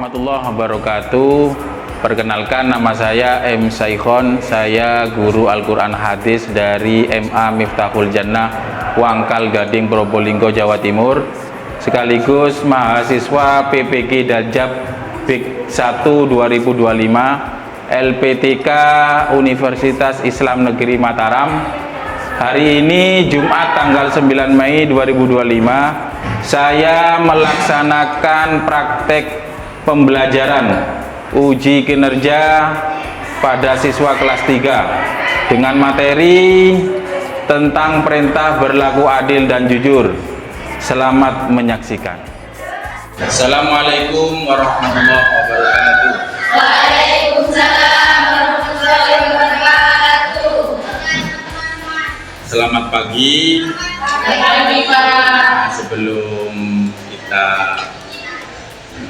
warahmatullahi wabarakatuh. Perkenalkan, nama saya M. Saikhon. Saya guru Al-Quran Hadis dari MA Miftahul Jannah, Wangkal Gading, Probolinggo, Jawa Timur. Sekaligus mahasiswa PPG Dajab BIK 1 2025 LPTK Universitas Islam Negeri Mataram. Hari ini Jumat tanggal 9 Mei 2025, saya melaksanakan praktek pembelajaran uji kinerja pada siswa kelas 3 dengan materi tentang perintah berlaku adil dan jujur. Selamat menyaksikan. Assalamualaikum warahmatullahi wabarakatuh. Waalaikumsalam warahmatullahi wabarakatuh. Selamat pagi. Selamat pagi, Pak. Sebelum kita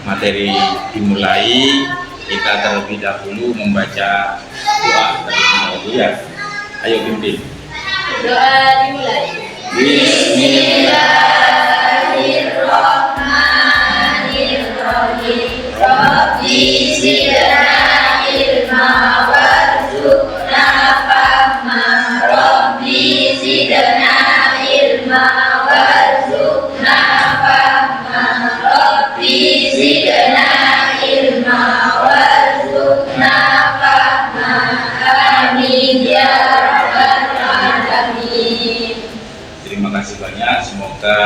materi dimulai, kita terlebih dahulu membaca doa terlebih dahulu ya. Ayo pimpin. Doa dimulai. Bismillahirrahmanirrahim. Rabbi zidna ilma warzuqna fahma. Rabbi zidna ilma warzuqna fahma. Rabbi zidna ilma warzuqna fahma. Amin ya rabbal alamin. Terima kasih banyak. Semoga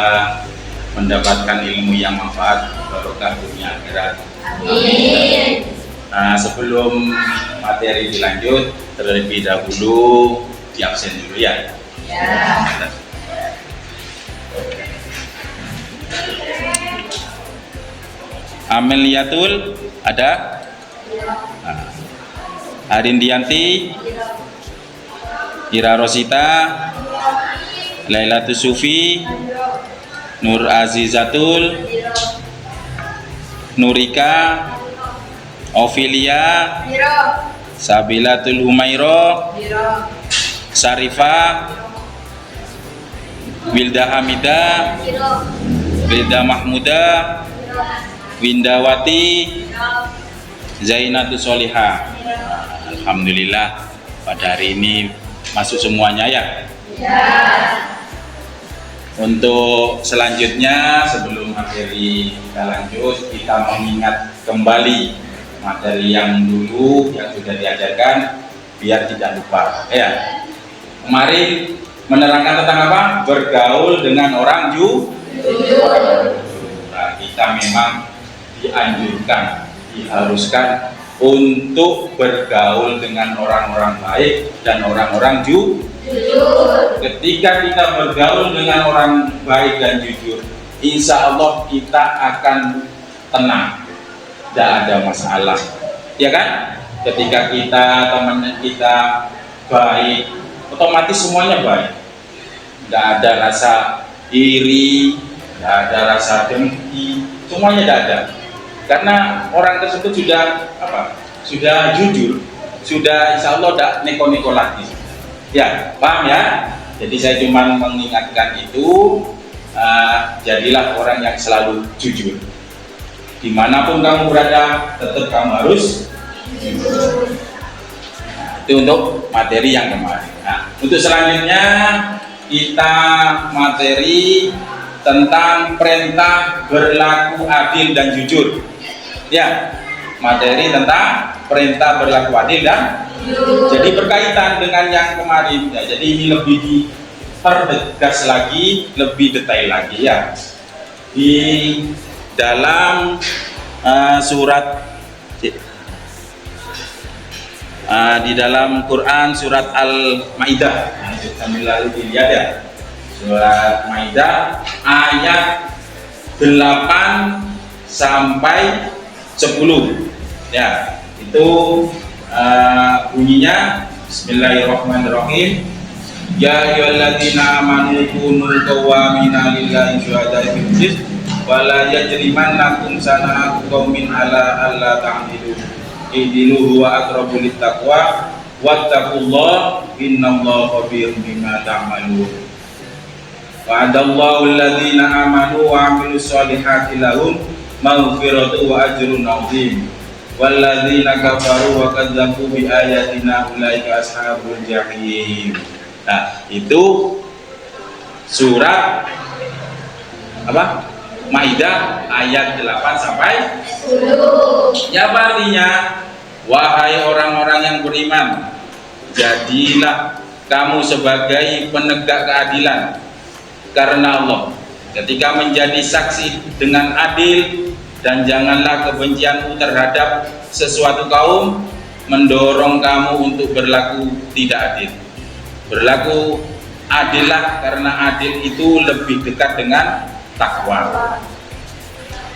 mendapatkan ilmu yang manfaat, barokah dunia akhirat. Amin. Nah, sebelum materi dilanjut, terlebih dahulu di absen dulu ya. Ya. Ameliatul ada? Nah, Arindianti, Ira Rosita, Lailatul Sufi, Nur Azizatul, Nurika, Ovilia, Sabilatul Humairo, Syarifah, Wilda Hamida, Wilda Mahmuda, Windawati, Zainatul Solihah. Alhamdulillah pada hari ini masuk semuanya ya. Untuk selanjutnya, sebelum materi kita lanjut, kita mengingat kembali materi yang dulu yang sudah diajarkan biar tidak lupa ya. Kemarin menerangkan tentang apa? Bergaul dengan orang jujur. Nah, kita memang dianjurkan, diharuskan untuk bergaul dengan orang-orang baik dan orang-orang jujur. Ketika kita bergaul dengan orang baik dan jujur, insya Allah kita akan tenang, tidak ada masalah, ya kan? Ketika kita teman kita baik, otomatis semuanya baik, tidak ada rasa iri, tidak ada rasa dengki, semuanya tidak ada, karena orang tersebut sudah apa? Sudah jujur, sudah insya Allah tidak neko-neko lagi. Ya, paham ya? Jadi saya cuma mengingatkan itu, jadilah orang yang selalu jujur. Dimanapun kamu berada, tetap kamu harus jujur. Nah, itu untuk materi yang kemarin. Nah, untuk selanjutnya kita materi tentang perintah berlaku adil dan jujur. Ya, materi tentang perintah berlaku adil dan jadi berkaitan dengan yang kemarin ya, jadi ini lebih dipertegas lagi, lebih detail lagi ya. Di dalam di dalam Quran surat Al-Maidah, sambil lalu dilihat ya, surat Maidah ayat 8 sampai 10 ya, itu bunyinya Bismillahirrahmanirrahim. Ya ayyuhalladzina amanu kunu qawwamina lillahi syuhada'a bil qist wa la yajrimannakum sana'atu qaumin ala alla ta'dilu idilu huwa aqrabu littaqwa wattaqullaha innallaha khabirun bima ta'malun. Wa'adallahu alladzina amanu wa 'amilus solihati lahum maghfiratu wa ajrun 'azim. Walladzina kafaru wa kadzdzabu bi ayatina ulaika ashabul jahim. Nah, itu surat apa? Maidah ayat 8 sampai 10. ya, artinya wahai orang-orang yang beriman, jadilah kamu sebagai penegak keadilan karena Allah ketika menjadi saksi dengan adil, dan janganlah kebencianmu terhadap sesuatu kaum mendorong kamu untuk berlaku tidak adil. Berlaku adillah, karena adil itu lebih dekat dengan takwa.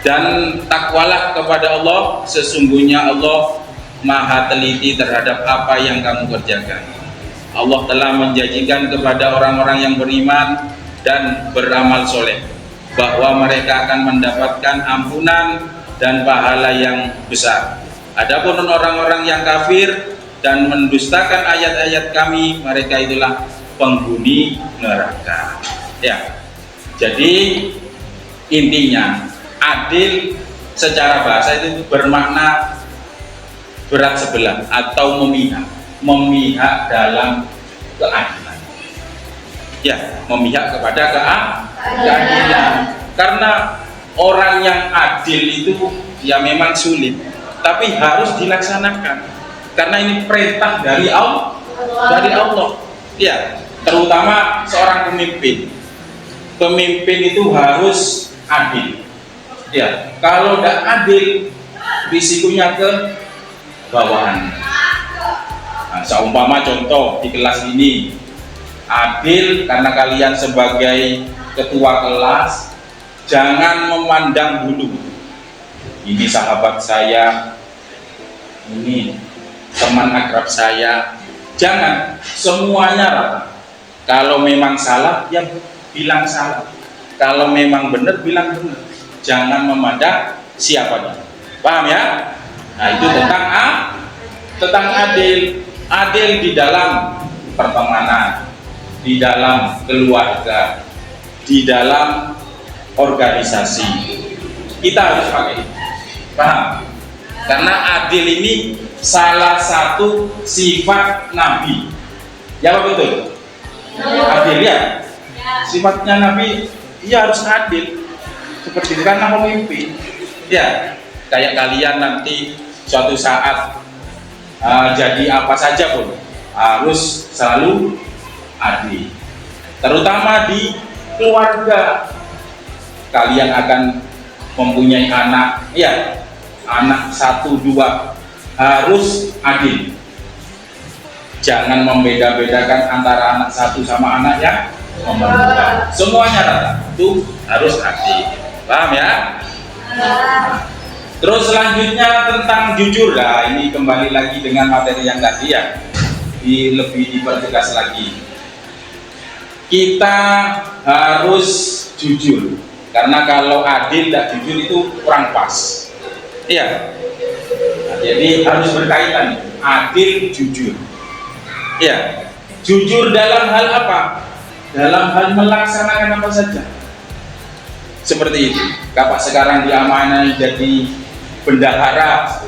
Dan takwalah kepada Allah, sesungguhnya Allah maha teliti terhadap apa yang kamu kerjakan. Allah telah menjanjikan kepada orang-orang yang beriman dan beramal soleh bahwa mereka akan mendapatkan ampunan dan pahala yang besar. Adapun orang-orang yang kafir dan mendustakan ayat-ayat kami, mereka itulah penghuni neraka. Ya, jadi intinya adil secara bahasa itu bermakna berat sebelah atau memihak dalam keadilan. Ya, memihak kepada keadilan. Karena orang yang adil itu ya memang sulit, tapi harus dilaksanakan. Karena ini perintah dari Allah. Ya, terutama seorang pemimpin. Pemimpin itu harus adil. Ya, kalau tidak adil, risikonya ke bawahan. Nah, seumpama contoh di kelas ini, adil karena kalian sebagai ketua kelas, jangan memandang bulu. Ini sahabat saya, ini teman akrab saya. Jangan, semuanya rata. Kalau memang salah, ya bilang salah. Kalau memang benar, bilang benar. Jangan memandang siapanya. Paham ya? Nah, itu tentang adil. Adil di dalam pertemanan, di dalam keluarga, di dalam organisasi. Kita harus pakai. Paham? Karena adil ini salah satu sifat Nabi. Ya, betul? Adil ya? Sifatnya Nabi, ya harus adil. Seperti itu karena pemimpin. Ya, kayak kalian nanti suatu saat jadi apa saja pun harus selalu adil. Terutama di keluarga. Kalian akan mempunyai anak, ya, anak 1, 2, harus adil. Jangan membeda-bedakan antara anak 1 sama anak yang nomor 2. Semuanya rata. Itu harus adil. Paham ya? Terus selanjutnya tentang jujur. Lah, ini kembali lagi dengan materi yang tadi ya. Lebih dipertegas lagi. Kita harus jujur. Karena kalau adil tidak jujur itu kurang pas. Iya. Nah, jadi harus berkaitan adil jujur. Iya. Jujur dalam hal apa? Dalam hal melaksanakan apa saja. Seperti itu. Kapak sekarang diamanai jadi bendahara.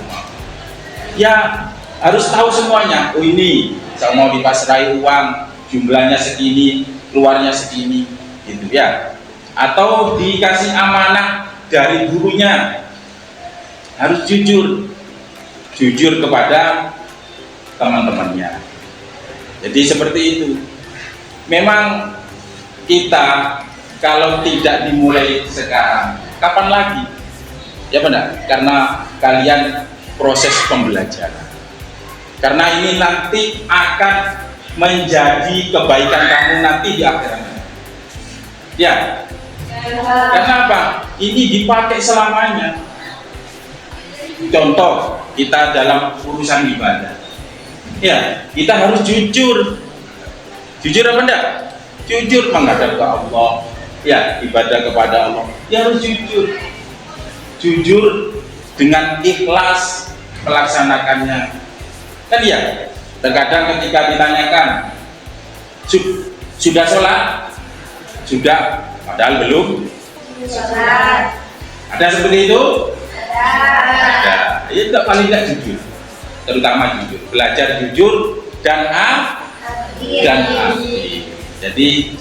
Ya harus tahu semuanya. Oh, ini saya mau dipasrai uang, jumlahnya segini, keluarnya segini, gitu ya. Atau dikasih amanah dari gurunya, harus jujur kepada teman-temannya. Jadi seperti itu. Memang kita kalau tidak dimulai sekarang, kapan lagi? Ya benar, karena kalian proses pembelajaran. Karena ini nanti akan menjadi kebaikan kamu nanti di akhirat. Ya. Karena apa? Ini dipakai selamanya. Contoh, kita dalam urusan ibadah. Ya, kita harus jujur. Jujur apa enggak? Jujur menghadap ke Allah. Ya, ibadah kepada Allah. Ya harus jujur. Jujur dengan ikhlas melaksanakannya. Kan ya, terkadang ketika ditanyakan, sudah sholat? Sudah, padahal belum. Ada seperti itu? Ada. Itu paling tidak jujur, terutama jujur. Belajar jujur dan adil. Jadi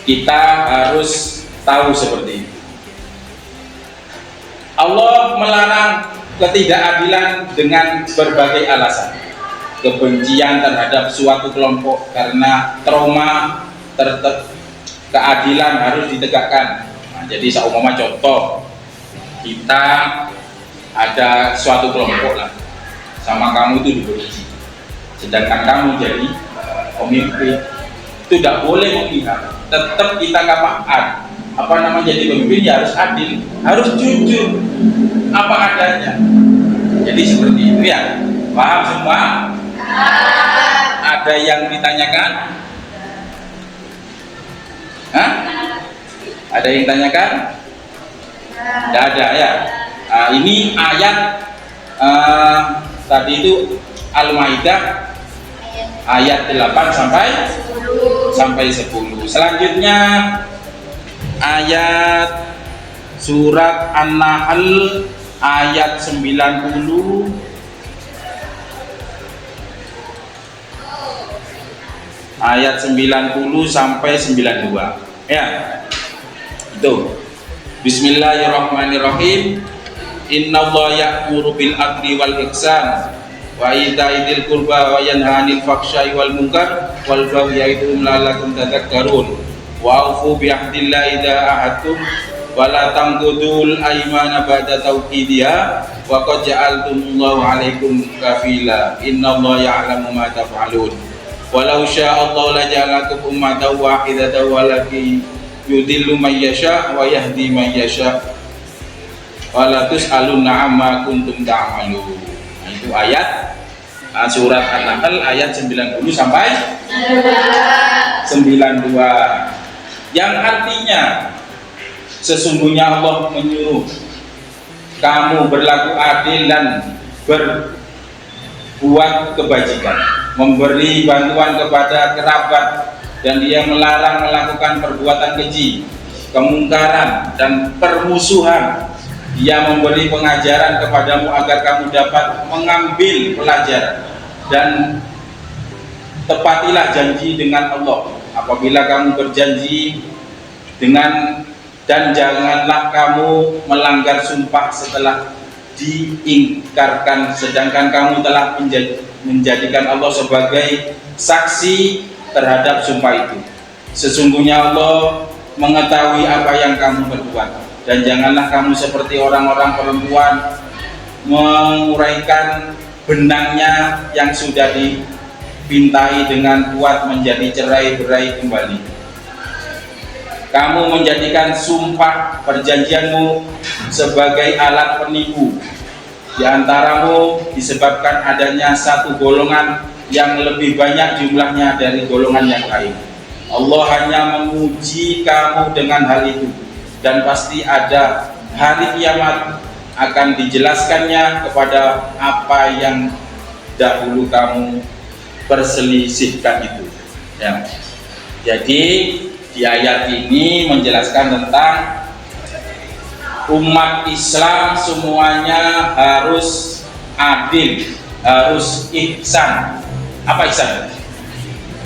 kita harus tahu seperti itu. Allah melarang ketidakadilan dengan berbagai alasan. Kebencian terhadap suatu kelompok karena trauma, keadilan harus ditegakkan. Nah, jadi seumpama contoh, kita ada suatu kelompok lah, sama kamu itu dibenci, sedangkan kamu jadi pemimpin, itu tidak boleh memihak. Tetap kita jadi pemimpin ya harus adil, harus jujur apa adanya. Jadi seperti itu ya. Paham semua? Ada yang ditanyakan? Hah? Ada yang ditanyakan? Tidak ada ya. Ini ayat tadi itu Al-Maidah ayat 8 sampai 10. Selanjutnya ayat surat An-Nahl ayat 90 sampai 92 ya. Itu Bismillahirrahmanirrahim. Innallaha ya'muru bil adli wal ihsan wa ita'i dzil qurba wa yanha 'anil fahsya'i wal munkar wal baghi ya'idukum la'allakum tadhakkarun wa aufu bi ahdillahi idza ahadtum wa la tanqudul aymana ba'da tawkidiha wa qad ja'altumullahu 'alaikum kafila innallaha ya'lamu ma taf'alun walau sya'allahu la ja'alakum ummatan wahidatan walakin yudillu man yasha' wa yahdi man yasha' wala tus'alunna amma kuntum ta'malun. Nah, itu ayat surat An-Nahl ayat 90 sampai 92 yang artinya sesungguhnya Allah menyuruh kamu berlaku adil dan berbuat kebajikan, memberi bantuan kepada kerabat, dan dia melarang melakukan perbuatan keji, kemungkaran dan permusuhan. Dia memberi pengajaran kepadamu agar kamu dapat mengambil pelajaran, dan tepatilah janji dengan Allah apabila kamu berjanji dengan, dan janganlah kamu melanggar sumpah setelah diingkarkan sedangkan kamu telah menjadikan Allah sebagai saksi terhadap sumpah itu. Sesungguhnya Allah mengetahui apa yang kamu perbuat. Dan janganlah kamu seperti orang-orang perempuan menguraikan benangnya yang sudah dipintai dengan kuat menjadi cerai-berai kembali. Kamu menjadikan sumpah perjanjianmu sebagai alat penipu di antaramu disebabkan adanya satu golongan yang lebih banyak jumlahnya dari golongan yang lain. Allah hanya menguji kamu dengan hal itu, dan pasti ada hari kiamat akan dijelaskannya kepada apa yang dahulu kamu perselisihkan itu ya. Jadi di ayat ini menjelaskan tentang umat Islam semuanya harus adil, harus ihsan. Apa ihsan?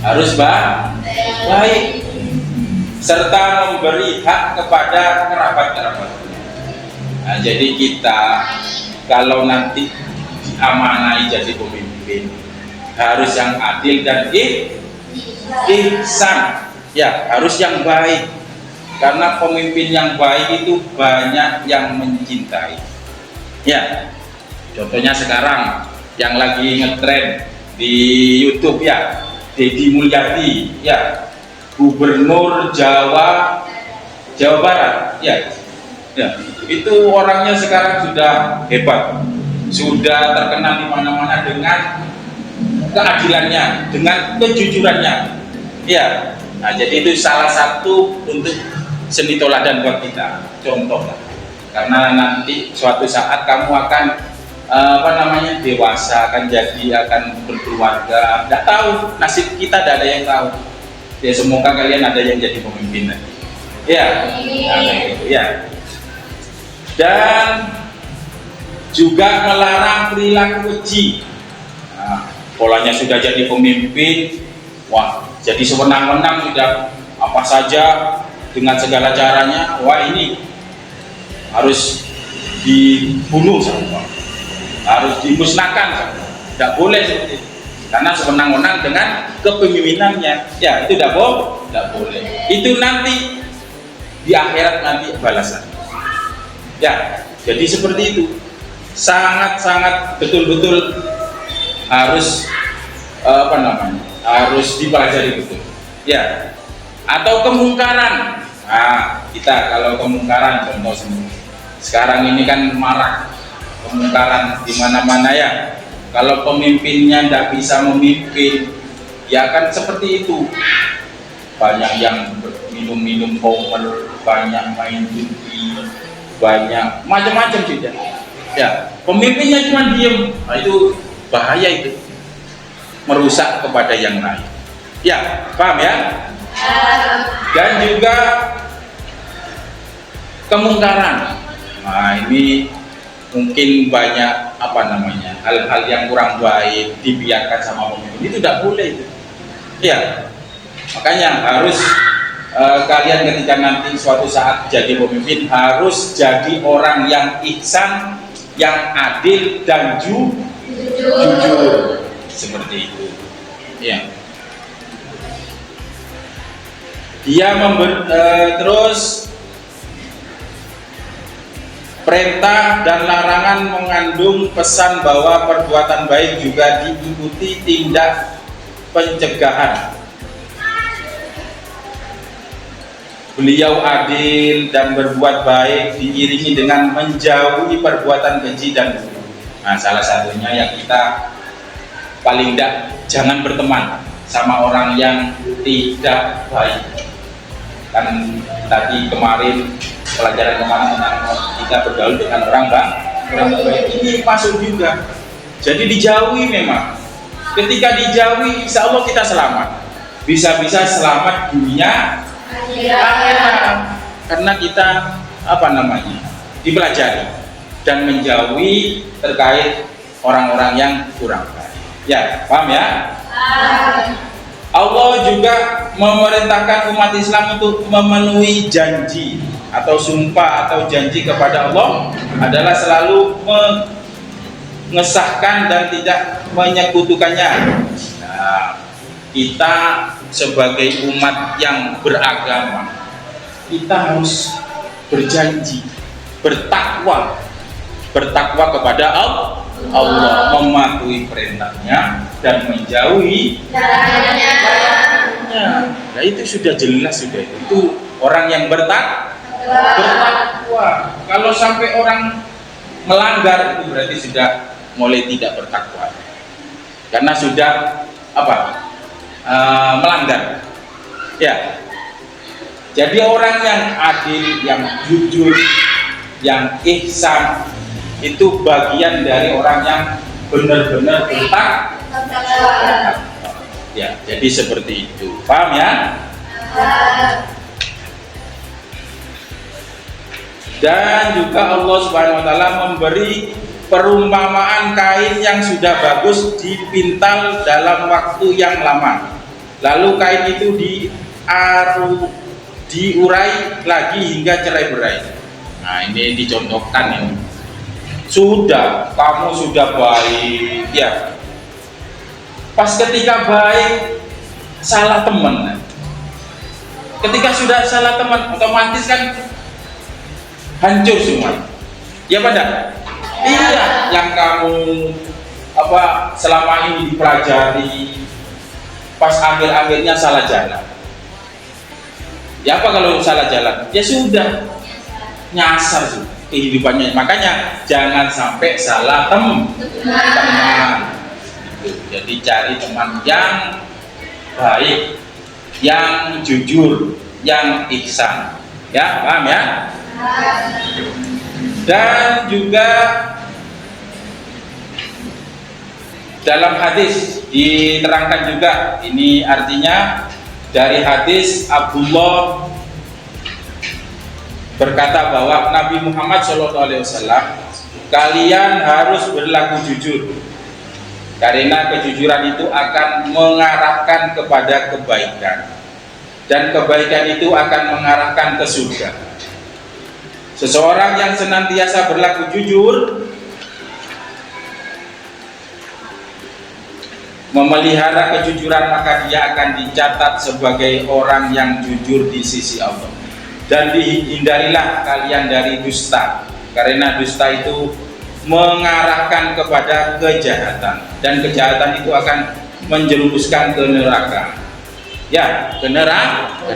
Harus baik, serta memberi hak kepada kerabat-kerabat. Nah, jadi kita kalau nanti diamanai jadi pemimpin harus yang adil dan ihsan, ya harus yang baik, karena pemimpin yang baik itu banyak yang mencintai. Ya, contohnya sekarang yang lagi ngetren di YouTube ya, Deddy Mulyadi ya, Gubernur Jawa Barat ya, itu orangnya sekarang sudah hebat, sudah terkenal di mana-mana dengan keadilannya, dengan kejujurannya ya. Nah, jadi itu salah satu untuk seni toladan buat kita, contoh lah, karena nanti suatu saat kamu akan dewasa, akan berkeluarga, tidak tahu nasib kita, tidak ada yang tahu. Ya, semoga kalian ada yang jadi pemimpin ya. Nah, gitu ya. dan juga melarang perilaku keji. Nah, polanya sudah jadi pemimpin, wah jadi sewenang-wenang, sudah apa saja dengan segala caranya, wah ini harus dibunuh semua, harus dimusnahkan, tidak boleh seperti itu. Karena sewenang-wenang dengan kepemimpinannya, ya itu tidak boleh. Itu nanti di akhirat nanti balasan. Ya, jadi seperti itu. Sangat-sangat betul-betul harus harus dipelajari betul. Ya. Atau kemungkaran. Nah, kita kalau kemungkaran contoh sekarang ini kan marak kemungkaran di mana-mana ya. Kalau pemimpinnya tidak bisa memimpin, ya kan seperti itu. Banyak yang minum-minum komer, banyak main judi, banyak macam-macam juga. Ya, pemimpinnya cuma diem, nah, itu bahaya itu, merusak kepada yang lain. Ya, paham ya? Dan juga kemungkaran. Nah, ini mungkin banyak hal-hal yang kurang baik dibiarkan sama pemimpin, itu tidak boleh itu. Ya, makanya harus kalian ketika nanti suatu saat jadi pemimpin harus jadi orang yang ihsan, yang adil dan jujur seperti itu. Ya. Dia terus perintah dan larangan mengandung pesan bahwa perbuatan baik juga diikuti tindak pencegahan. Beliau adil dan berbuat baik diiringi dengan menjauhi perbuatan keji dan buruk. Nah, salah satunya yang kita paling tidak jangan berteman sama orang yang tidak baik. Kan tadi kemarin pelajaran kemarin kita bergaul dengan orang baik, ini masuk juga. Jadi dijauhi memang. Ketika dijauhi, insya Allah kita selamat. Bisa-bisa selamat dunia akhirat. Karena kita dipelajari dan menjauhi terkait orang-orang yang kurang baik. Ya, paham ya? Allah juga memerintahkan umat Islam untuk memenuhi janji atau sumpah atau janji kepada Allah adalah selalu mengesahkan dan tidak menyekutukannya. Nah, kita sebagai umat yang beragama, kita harus berjanji, bertakwa kepada Allah, mematuhi perintahnya dan menjauhi larangannya. Nah, itu sudah jelas, itu orang yang bertakwa. Kalau sampai orang melanggar, itu berarti sudah mulai tidak bertakwa, karena sudah melanggar. Ya, jadi orang yang adil, yang jujur, yang ihsan itu bagian dari orang yang benar-benar bertakwa. Ya, jadi seperti itu. Paham ya? Dan juga Allah Subhanahu wa taala memberi perumpamaan kain yang sudah bagus dipintal dalam waktu yang lama. Lalu kain itu diurai lagi hingga cerai-berai. Nah, ini dicontohkan ini. Kamu sudah baik, ya. Pas ketika baik salah teman. Ketika sudah salah teman, otomatis kan hancur semua. Ya pada? Iya, yang kamu selama ini dipelajari, pas akhir-akhirnya salah jalan. Ya apa kalau salah jalan? Ya sudah, nyasar sih kehidupannya. Makanya jangan sampai salah teman. Jadi cari teman yang baik, yang jujur, yang ihsan. Ya, paham ya? Dan juga dalam hadis diterangkan juga, ini artinya dari hadis Abdullah berkata bahwa Nabi Muhammad SAW, kalian harus berlaku jujur karena kejujuran itu akan mengarahkan kepada kebaikan dan kebaikan itu akan mengarahkan ke surga. Seseorang yang senantiasa berlaku jujur, memelihara kejujuran, maka dia akan dicatat sebagai orang yang jujur di sisi Allah. Dan dihindarilah kalian dari dusta, karena dusta itu mengarahkan kepada kejahatan, dan kejahatan itu akan menjerumuskan ke neraka. Ya, ke neraka.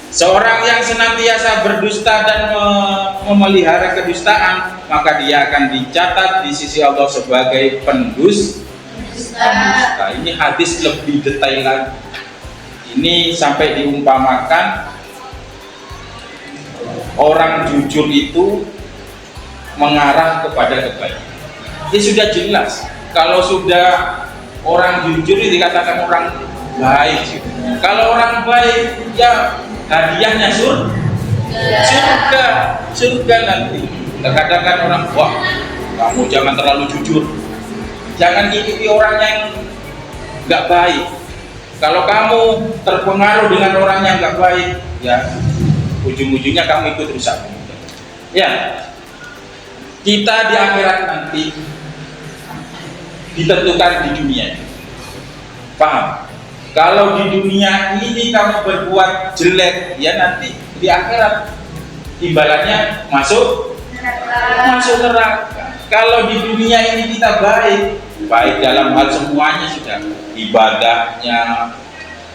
Seorang yang senantiasa berdusta dan memelihara kedustaan, maka dia akan dicatat di sisi Allah sebagai pendusta. Ini hadis lebih detail lagi. Ini sampai diumpamakan orang jujur itu mengarah kepada kebaikan. Ini sudah jelas. Kalau sudah orang jujur itu dikatakan orang baik. Kalau orang baik, ya hadiahnya surga nanti. Terkadang kan orang, wah, kamu jangan terlalu jujur. Jangan ikuti orang yang nggak baik. Kalau kamu terpengaruh dengan orang yang nggak baik, ya ujung-ujungnya kamu ikut rusak. Ya, kita di akhirat nanti ditentukan di dunia. Paham? Kalau di dunia ini kamu berbuat jelek, ya nanti di akhirat imbalannya masuk neraka. Kalau di dunia ini kita baik dalam hal semuanya, sudah ibadahnya,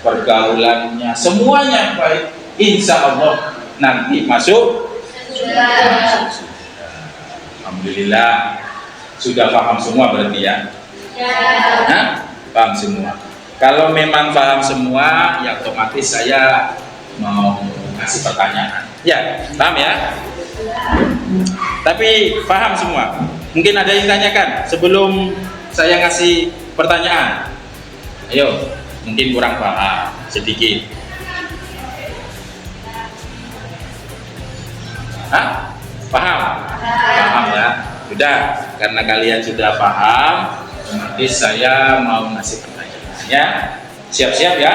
pergaulannya, semuanya baik, insya Allah nanti masuk surga. Alhamdulillah, sudah paham semua berarti ya? Nah, paham semua. Kalau memang paham semua, ya otomatis saya mau kasih pertanyaan. Ya, paham ya? Tapi paham semua. Mungkin ada yang tanyakan sebelum saya ngasih pertanyaan. Ayo, mungkin kurang paham sedikit. Hah? Paham? Paham ya? Sudah, karena kalian sudah paham, nanti saya mau ngasih pertanyaan ya. Siap-siap ya?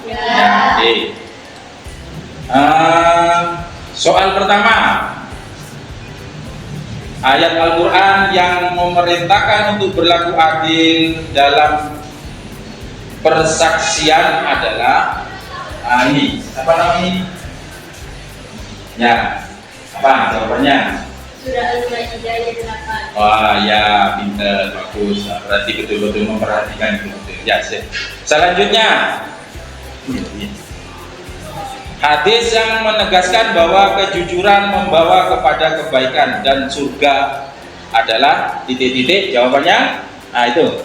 Ya. Oke. Soal pertama, ayat Al-Quran yang memerintahkan untuk berlaku adil dalam persaksian adalah ini, apa namanya ini? Ya, apa jawabannya? Surah Al-Maidah ayat 8. Wah ya, pintar, bagus. Berarti betul-betul memperhatikan itu. Ya, selanjutnya hadis yang menegaskan bahwa kejujuran membawa kepada kebaikan dan surga adalah titik-titik, jawabannya. Nah itu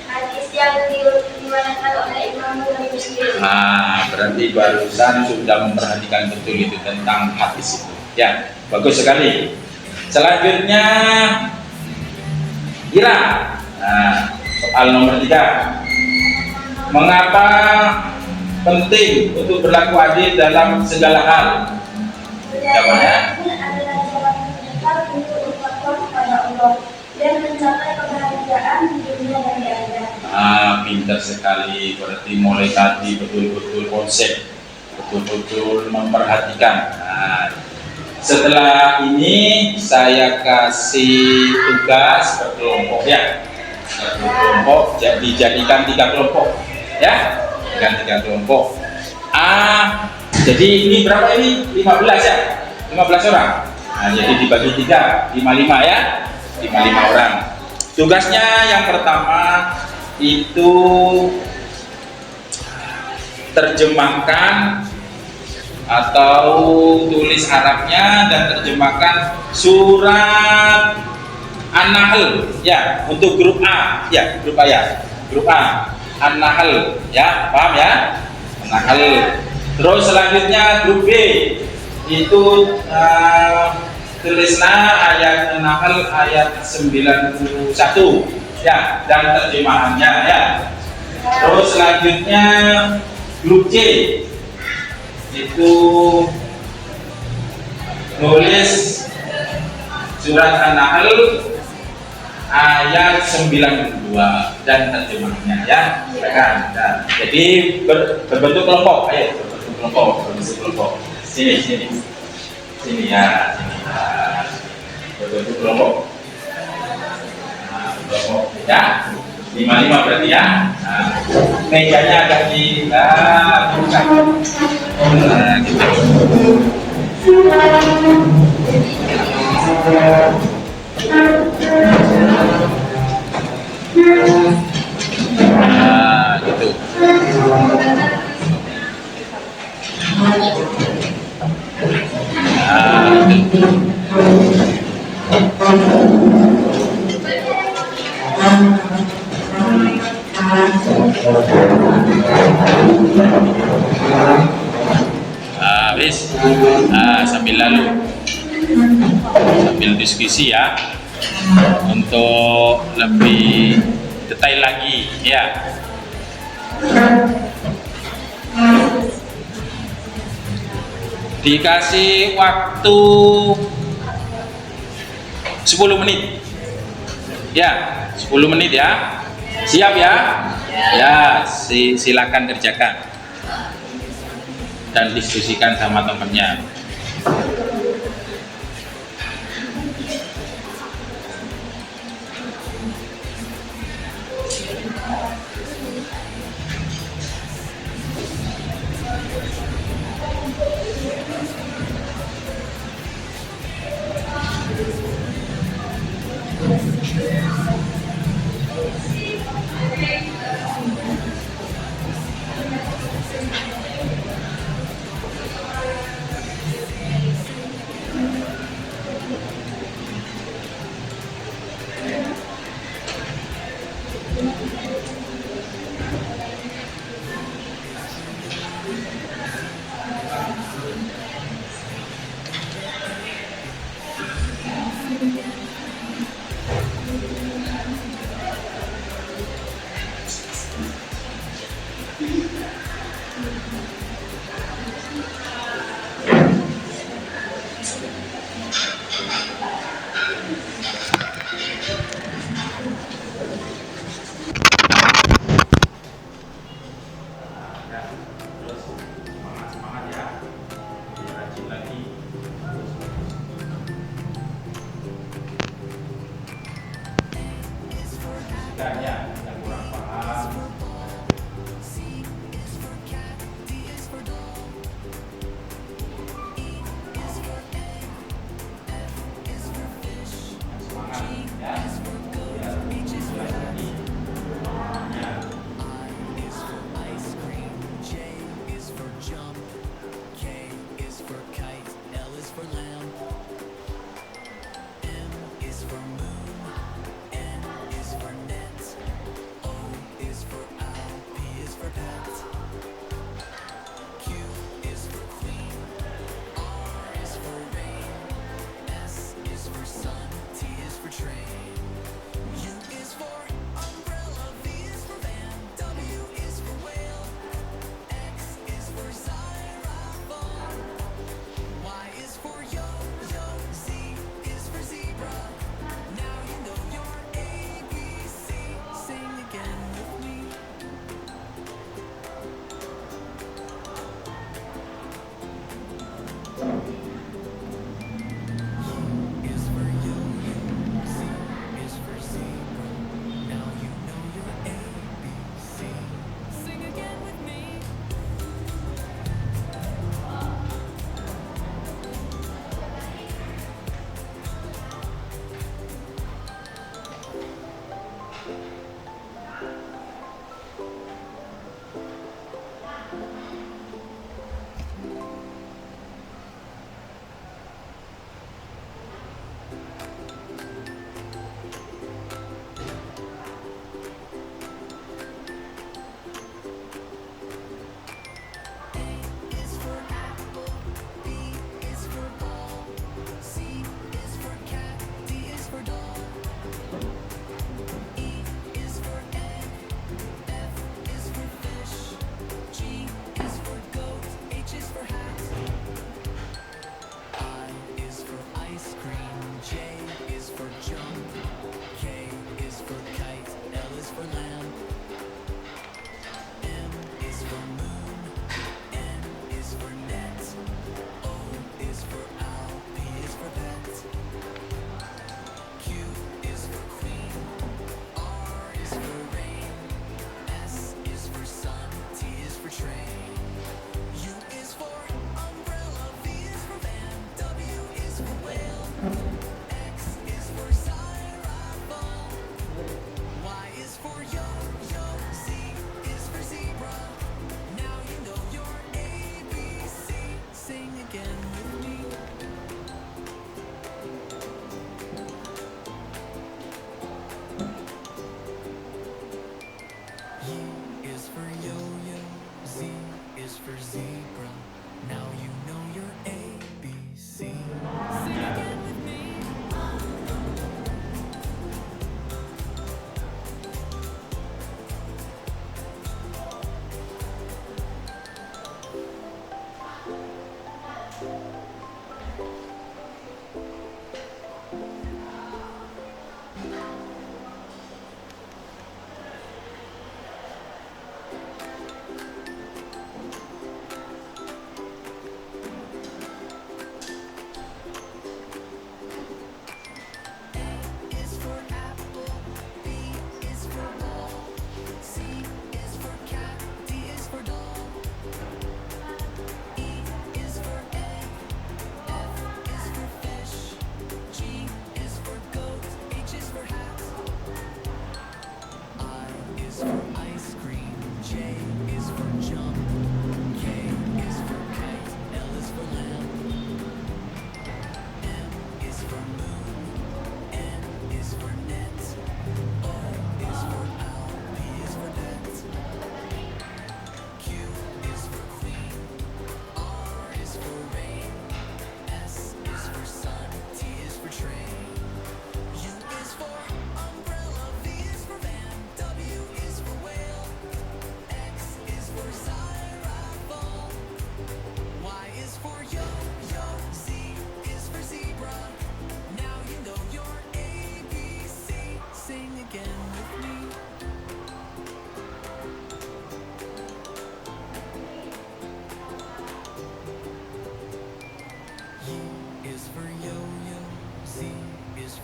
Hadis yang diriwayatkan oleh Imam Muslim. nah, berarti barusan sudah memperhatikan betul itu tentang hadis itu. Ya, bagus sekali. Selanjutnya kira. Nah, soal nomor 3. Mengapa penting untuk berlaku adil dalam segala hal? Jawabannya adalah jalan terdekat untuk bertakwa kepada Allah dan mencapai kebahagiaan di dunia dan di akhirat. Pintar sekali. Berarti mulai tadi betul-betul konsep, betul-betul memperhatikan. Nah, setelah ini saya kasih tugas berkelompok ya. Berkelompok dijadikan 3 kelompok ya. Dengan 3 kelompok. Jadi ini berapa ini? 15 ya? 15 orang. Nah, jadi dibagi 3, 55 ya? 55 orang. Tugasnya yang pertama itu terjemahkan atau tulis Arabnya dan terjemahkan surat An-Nahl ya, untuk grup A ya, grup A ya. Grup A An-Nahl ya, paham ya? An-Nahl. Terus selanjutnya grup B itu tulisna ayat An-Nahl ayat 91 ya, dan terjemahannya ya. Terus selanjutnya grup C itu nulis surat An-Nahl ayat 92 dan terjemahnya ya. Silakan. Nah, jadi berbentuk kelompok. Ayo berbentuk kelompok. Sini ya, sini. Nah, berbentuk kelompok. Nah, kelompok ya. 55 berarti ya. Nah, mejanya agak buka. Nah, gitu. Nah, gitu. Nah, gitu. Habis. Sambil diskusi ya untuk lebih detail lagi ya. Dikasih waktu 10 menit ya, 10 menit ya. Siap ya? Ya, silakan kerjakan dan diskusikan sama temannya.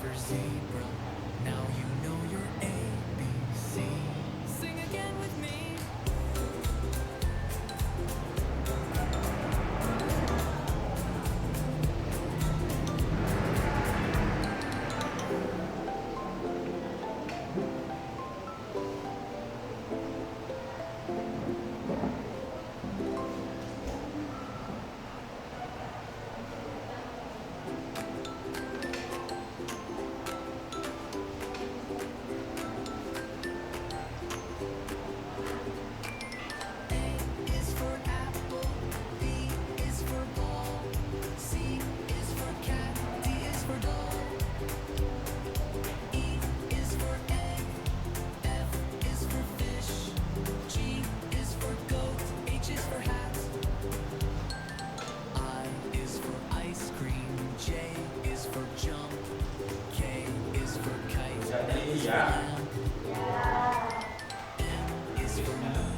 for zebra. Now you know your ABC. Sing again with me. Is for apple, B is for ball, C is for cat, D is for doll, E is for egg, F is for fish, G is for goat, H is for hat, I is for ice cream, J is for jump, K is for kite, L is for lamb, M is for moon,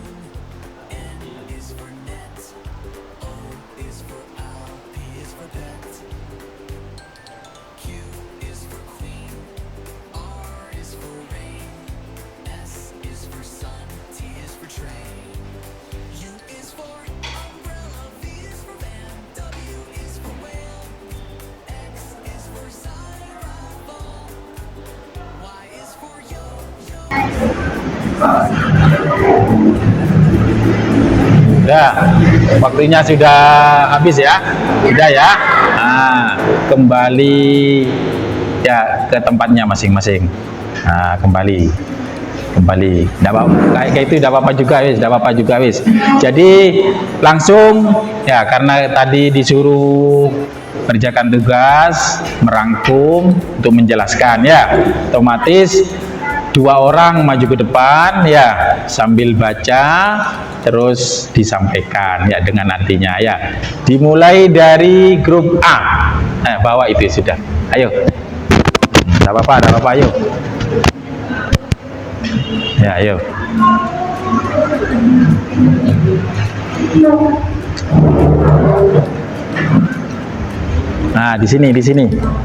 N is for net, O is for owl, P is for pet, Q is for queen, R is for rain, S is for sun, T is for train, U is for umbrella, V is for van, W is for whale, X is for xylophone, Y is for yo-yo. Udah, waktunya sudah habis ya, udah ya. Nah, kembali ya ke tempatnya masing-masing. Nah, kembali. Nggak apa, kayak itu tidak apa-apa juga wis, tidak apa-apa juga wis. Jadi langsung ya, karena tadi disuruh kerjakan tugas, merangkum untuk menjelaskan ya, otomatis 2 orang maju ke depan ya, sambil baca terus disampaikan ya dengan artinya ya. Dimulai dari grup A. Nah, bawa itu sudah. Ayo. Tidak apa-apa, ayo. Ya, ayo. Nah, di sini.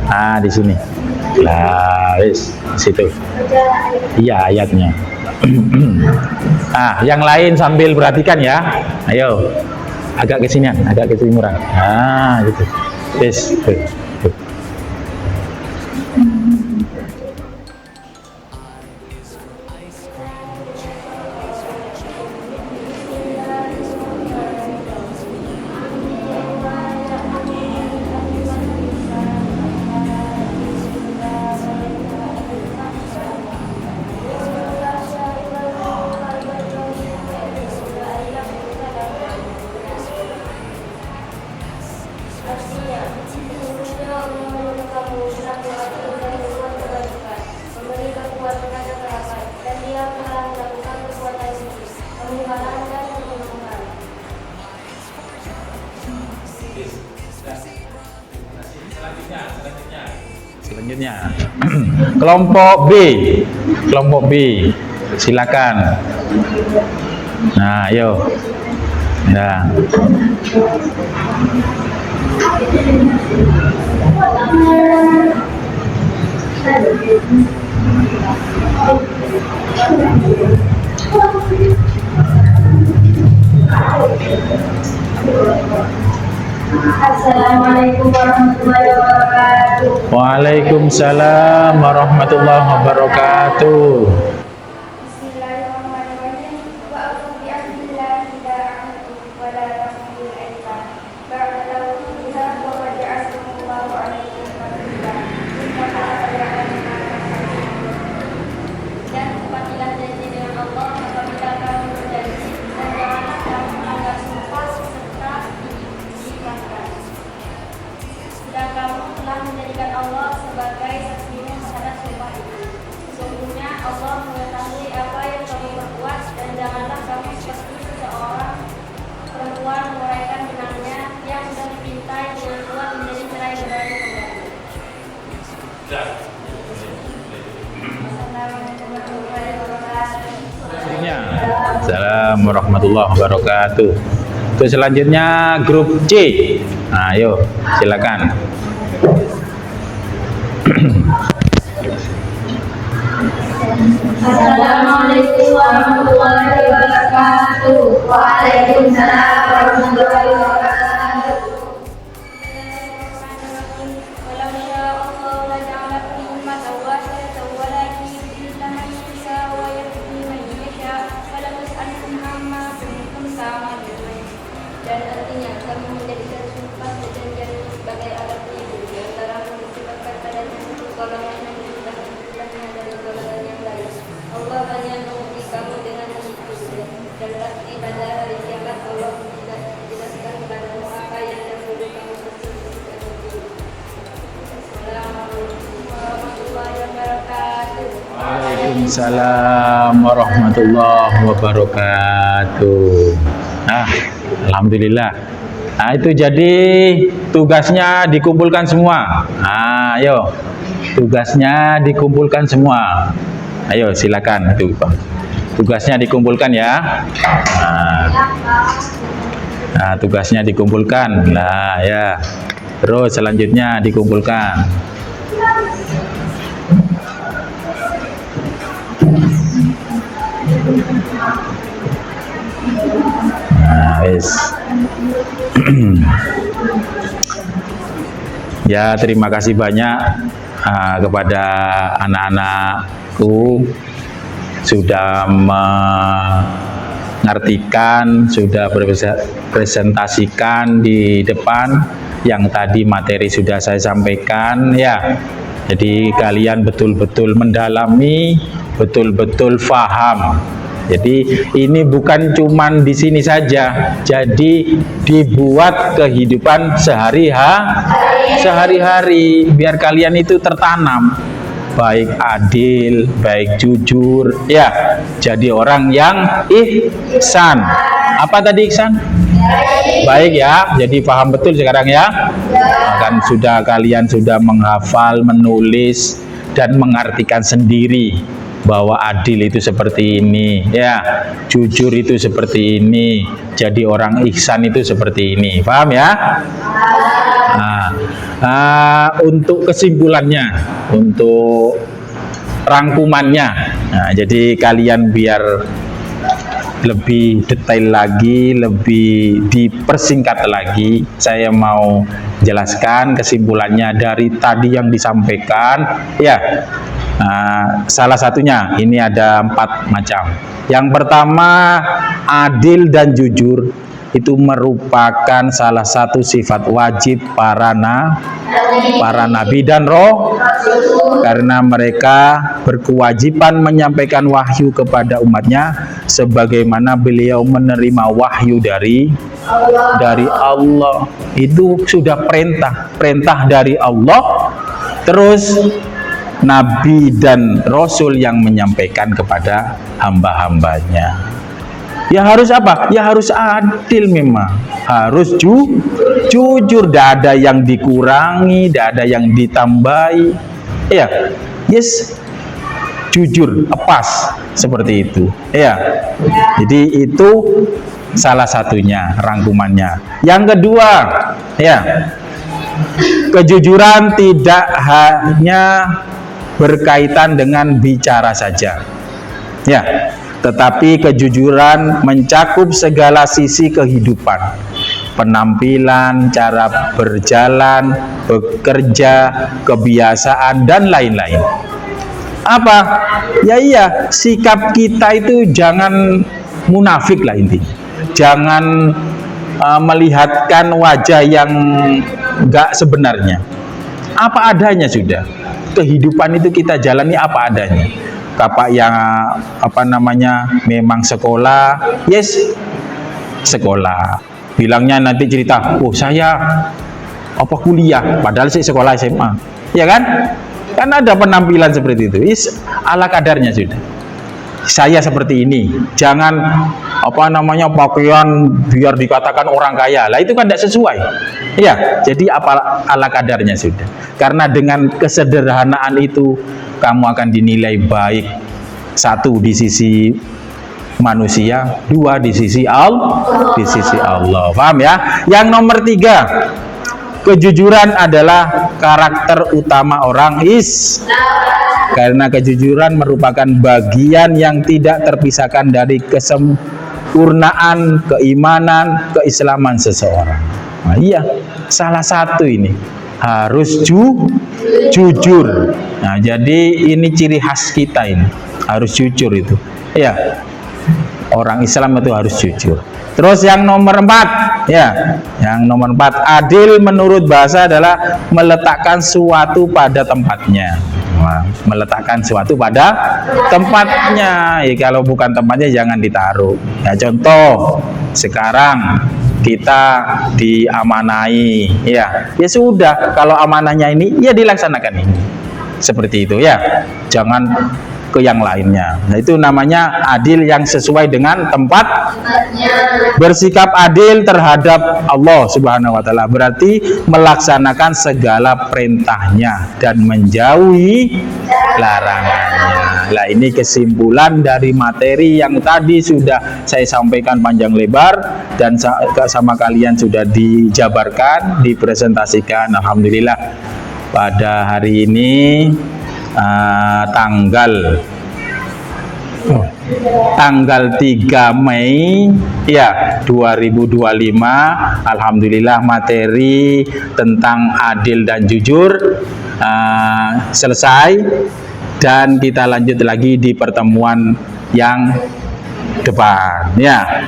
Nah, di sini. Lah, wis, situ. Iya, ayatnya. Ah, yang lain sambil perhatikan ya. Ayo. Agak ke sinian, agak ke timuran. Ah, gitu. Wis, tuh. Selanjutnya kelompok B silakan. Nah, ayo ya. Assalamualaikum warahmatullahi wabarakatuh. Waalaikumsalam warahmatullahi wabarakatuh. Bismillahirrahmanirrahim. Wa a'udzu billahi la a'udzu wa la taqul aita. Ba'dahu biha wa waja'allahu alaikum wa dan kepatilah janji dengan Allah apabila kamu berjanji, dan janganlah kamu menganggap sumpah serta diikrarkan. Dan kamu telah menjadikan Allah sebagai saksimu terhadap sumpah itu. Sesungguhnya Allah mengetahui apa yang kamu perbuat, dan janganlah kamu seperti seseorang perempuan menguraikan benangnya yang sudah dipintai dengan kuat menjadi cerai-berai kembali. Assalamualaikum warahmatullahi wabarakatuh. Terus selanjutnya grup C. Nah, ayo silakan. Assalamualaikum warahmatullahi wabarakatuh. Waalaikumsalam warahmatullahi wabarakatuh. Walau syaa Allah laja'alakum ummatan wahidatan walakin yudillu man yashaa wa yahdi man yashaa wa la yus'alukum amma kuntum ta'malun. Dan artinya kamu menjadikan sumpah perjanjian sebagai alat pelindung di antara disebabkan padanya satu golongan yang disebabkannya dari golongan yang lain. Allah hanya menguji kamu dengan itu, dan pasti pada hari kiamat Allah menjelaskan kepadamu apa yang dahulu kamu persembahkan. Assalamualaikum warahmatullahi wabarakatuh. Waalaikumsalam warahmatullahi wabarakatuh. Alhamdulillah. Itu jadi tugasnya dikumpulkan semua. Ayo, tugasnya dikumpulkan semua. Ayo silakan itu, tugasnya dikumpulkan ya. Tugasnya dikumpulkan. Nah ya, terus selanjutnya dikumpulkan. Ya, terima kasih banyak kepada anak-anakku sudah mengartikan, sudah presentasikan di depan yang tadi materi sudah saya sampaikan ya. Jadi kalian betul-betul mendalami, betul-betul paham. Jadi ini bukan cuman di sini saja, jadi dibuat kehidupan sehari-hari biar kalian itu tertanam, baik adil, baik jujur, ya. Jadi orang yang ihsan. Apa tadi ihsan? Baik ya. Jadi paham betul sekarang ya. Kan kalian sudah menghafal, menulis dan mengartikan sendiri bahwa adil itu seperti ini, ya, jujur itu seperti ini, jadi orang ihsan itu seperti ini, paham ya? Untuk kesimpulannya, untuk rangkumannya, jadi kalian biar lebih detail lagi, lebih dipersingkat lagi, saya mau jelaskan kesimpulannya dari tadi yang disampaikan, ya. Salah satunya ini ada 4 macam. Yang pertama, adil dan jujur itu merupakan salah satu sifat wajib para nabi dan roh, karena mereka berkewajiban menyampaikan wahyu kepada umatnya sebagaimana beliau menerima wahyu dari Allah. Itu sudah perintah dari Allah, terus Nabi dan Rasul yang menyampaikan kepada hamba-hambanya. Ya harus apa? Ya harus adil memang. Harus jujur, tidak ada yang dikurangi, tidak ada yang ditambahi. Ya, yes, jujur, pas, seperti itu. Ya, jadi itu salah satunya rangkumannya. Yang kedua, ya, kejujuran tidak hanya berkaitan dengan bicara saja, ya, tetapi kejujuran mencakup segala sisi kehidupan, penampilan, cara berjalan, bekerja, kebiasaan, dan lain-lain. Apa? Ya iya, sikap kita itu jangan munafik lah intinya. Jangan melihatkan wajah yang enggak sebenarnya. Apa adanya sudah. Kehidupan itu kita jalani apa adanya. Kapak yang memang sekolah, yes, sekolah. Bilangnya nanti cerita, oh saya kuliah, padahal saya sekolah SMA, ya kan? Kan ada penampilan seperti itu. Ala kadarnya sudah. Saya seperti ini. Jangan pakaian biar dikatakan orang kaya. Lah itu kan tidak sesuai. Ya, jadi ala kadarnya sudah. Karena dengan kesederhanaan itu kamu akan dinilai baik. 1 di sisi manusia, 2 di sisi Allah. Paham ya? Yang nomor 3, kejujuran adalah karakter utama orang Islam. Karena kejujuran merupakan bagian yang tidak terpisahkan dari kesempurnaan keimanan, keislaman seseorang. Nah, iya, salah satu ini harus jujur. Nah, jadi ini ciri khas kita ini, harus jujur itu. Ya, orang Islam itu harus jujur. Terus yang nomor 4, ya, yang nomor 4, adil menurut bahasa adalah meletakkan suatu pada tempatnya. Nah, meletakkan suatu pada tempatnya. Ya, kalau bukan tempatnya jangan ditaruh. Ya, contoh sekarang kita diamanai, ya sudah, kalau amanahnya ini ya dilaksanakan ini, seperti itu ya, jangan ke yang lainnya. Nah, itu namanya adil yang sesuai dengan tempatnya. Bersikap adil terhadap Allah Subhanahu wa taala berarti melaksanakan segala perintahnya dan menjauhi larangannya. Nah, ini kesimpulan dari materi yang tadi sudah saya sampaikan panjang lebar dan sama kalian sudah dijabarkan, dipresentasikan. Alhamdulillah pada hari ini tanggal 3 Mei ya 2025, alhamdulillah materi tentang adil dan jujur selesai, dan kita lanjut lagi di pertemuan yang depan ya.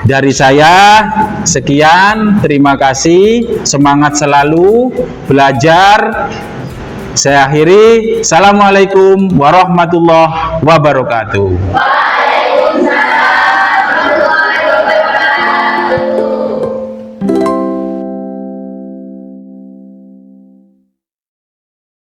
Dari saya sekian, terima kasih, semangat selalu belajar. Saya akhiri, assalamualaikum warahmatullahi wabarakatuh.